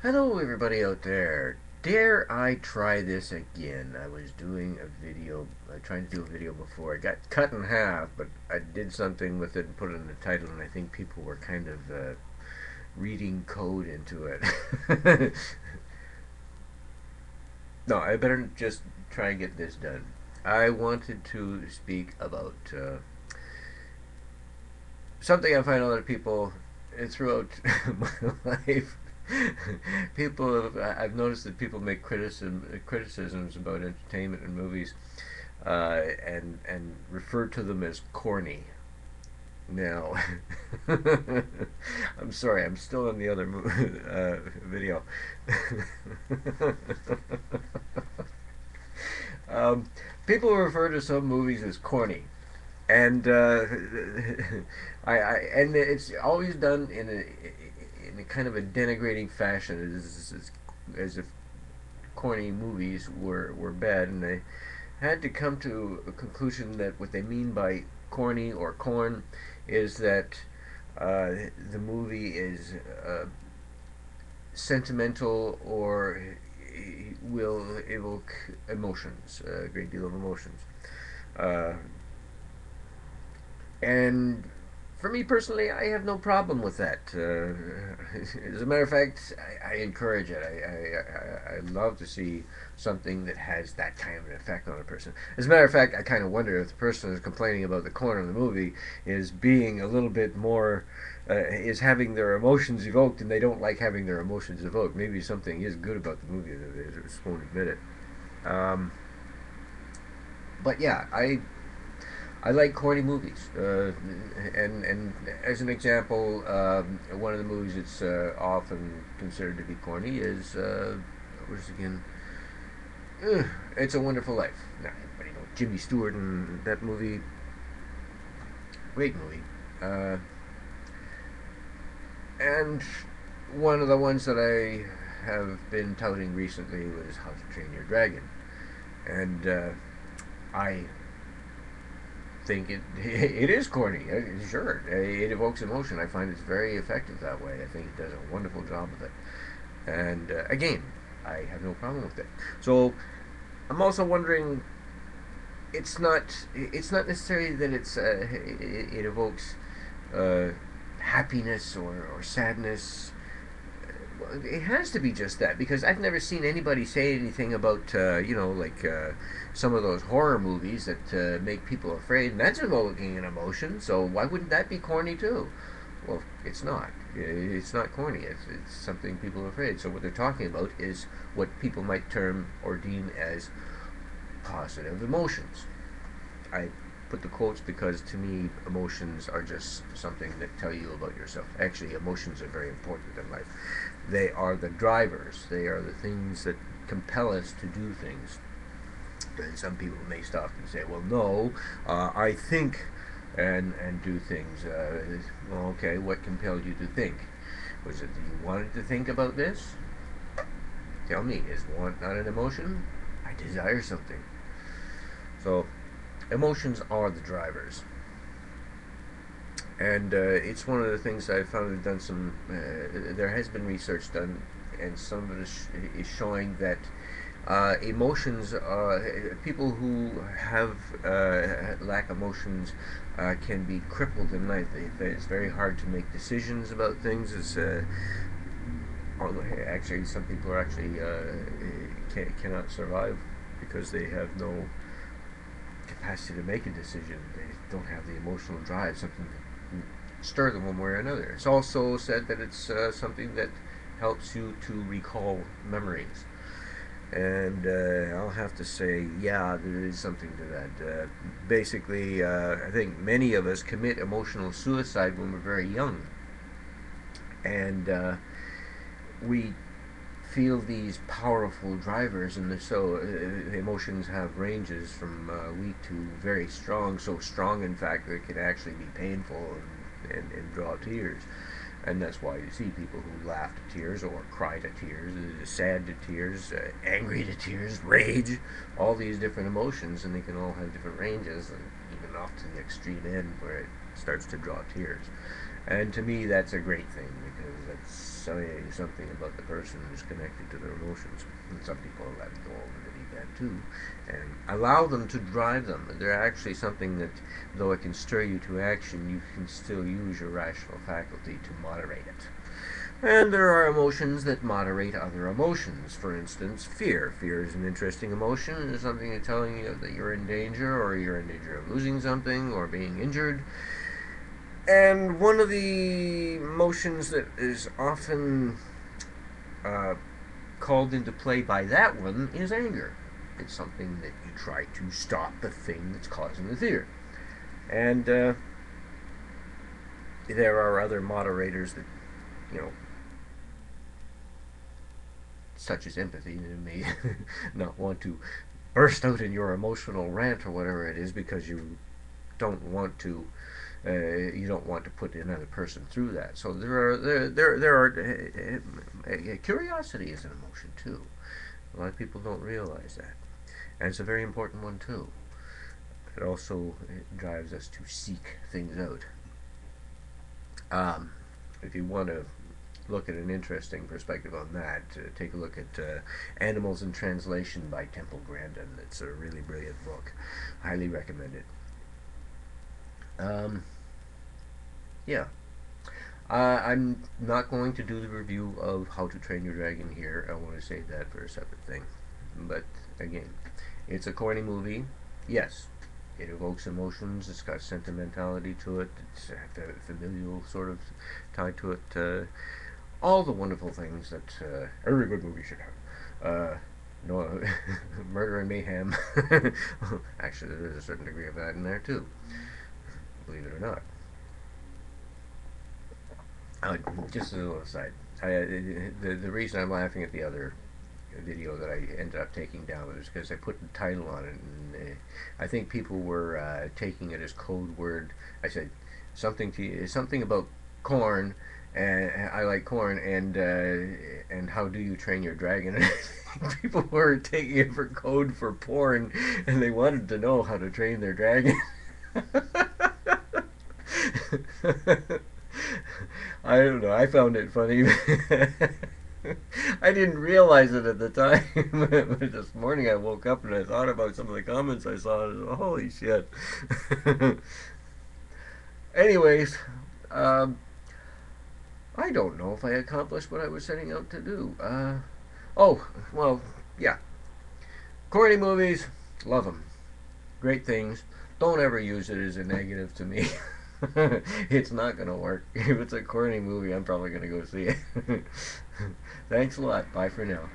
Hello, everybody out there. Dare I try this again? I was doing a video, trying to do a video before. It got cut in half, but I did something with it and put it in the title, and I think people were kind of reading code into it. No, I better just try and get this done. I wanted to speak about something I find a lot of people throughout my life. I've noticed that people make criticisms about entertainment and movies, and refer to them as corny. Now, I'm sorry, I'm still in the other video. um, People refer to some movies as corny, and and it's always done in a kind of a denigrating fashion, as if corny movies were bad, and they had to come to a conclusion that what they mean by corny or corn is that the movie is sentimental or will evoke emotions, a great deal of emotions. Uh, And for me personally, I have no problem with that. As a matter of fact, I encourage it. I love to see something that has that kind of an effect on a person. As a matter of fact, I kind of wonder if the person who's complaining about the corner of the movie is being a little bit more, is having their emotions evoked, and they don't like having their emotions evoked. Maybe something is good about the movie that they just won't admit it. Um, but yeah, I like corny movies, and as an example, one of the movies that's often considered to be corny is what is it again? It's a Wonderful Life. Now everybody knows Jimmy Stewart and that movie. Great movie. Uh, and one of the ones that I have been touting recently was How to Train Your Dragon, and I think it is corny. Sure, it evokes emotion. I find it's very effective that way. I think it does a wonderful job of it. And again, I have no problem with it. So I'm also wondering. It's not necessarily that it evokes uh, happiness or sadness. Well, it has to be just that, because I've never seen anybody say anything about like some of those horror movies that make people afraid, and that's evoking an emotion. So why wouldn't that be corny too? Well, it's not. It's not corny. It's something people are afraid. So what they're talking about is what people might term or deem as positive emotions. I put the quotes because to me emotions are just something that tell you about yourself. Actually, emotions are very important in life. They are the drivers. They are the things that compel us to do things. And some people may stop and say, "Well, no, I think and do things." Well, okay, what compelled you to think? Was it that you wanted to think about this? Tell me, is want not an emotion? I desire something. So emotions are the drivers, and it's one of the things I've found. Done some. There has been research done, and some of it is showing that emotions. People who have lack emotions can be crippled in life. It's very hard to make decisions about things. Actually, some people are actually cannot survive because they have no capacity to make a decision. They don't have the emotional drive, something to stir them one way or another. It's also said that it's something that helps you to recall memories. And I'll have to say, yeah, there is something to that. Basically, I think many of us commit emotional suicide when we're very young. And we feel these powerful drivers, and so emotions have ranges from weak to very strong. So strong, in fact, that it can actually be painful and draw tears. And that's why you see people who laugh to tears or cry to tears, sad to tears, angry to tears, rage, all these different emotions, and they can all have different ranges, and even off to the extreme end where it starts to draw tears. And to me, that's a great thing because that's saying something about the person who's connected to their emotions. And some people let go over the deep end too, and allow them to drive them. They're actually something that, though it can stir you to action, you can still use your rational faculty to moderate it. And there are emotions that moderate other emotions. For instance, fear. Fear is an interesting emotion. It's something that's telling you that you're in danger, or you're in danger of losing something, or being injured. And one of the emotions that is often uh, called into play by that one is anger. It's something that you try to stop the thing that's causing the fear. And there are other moderators that, you know, such as empathy, that may not want to burst out in your emotional rant or whatever it is because you don't want to you don't want to put another person through that. So there are curiosity is an emotion too. A lot of people don't realize that, and it's a very important one too. It also drives us to seek things out. If you want to look at an interesting perspective on that, take a look at Animals in Translation by Temple Grandin. It's a really brilliant book. Highly recommend it. Yeah. I'm not going to do the review of How to Train Your Dragon here. I want to save that for a separate thing. But again, it's a corny movie. Yes, it evokes emotions. It's got sentimentality to it. It's a familial sort of tie to it. All the wonderful things that every good movie should have. No, murder and mayhem. Actually, there's a certain degree of that in there too. Believe it or not. Just a little aside. The reason I'm laughing at the other video that I ended up taking down is because I put the title on it, and I think people were taking it as code word. I said something about corn, and I like corn, and how do you train your dragon? People were taking it for code for porn, and they wanted to know how to train their dragon. I don't know. I found it funny. I didn't realize it at the time. But this morning I woke up and I thought about some of the comments I saw. And I was, holy shit. Anyways, um, I don't know if I accomplished what I was setting out to do. Oh, well, yeah. Corny movies, love them. Great things. Don't ever use it as a negative to me. It's not gonna work. If it's a corny movie, I'm probably gonna go see it. Thanks a lot. Bye for now.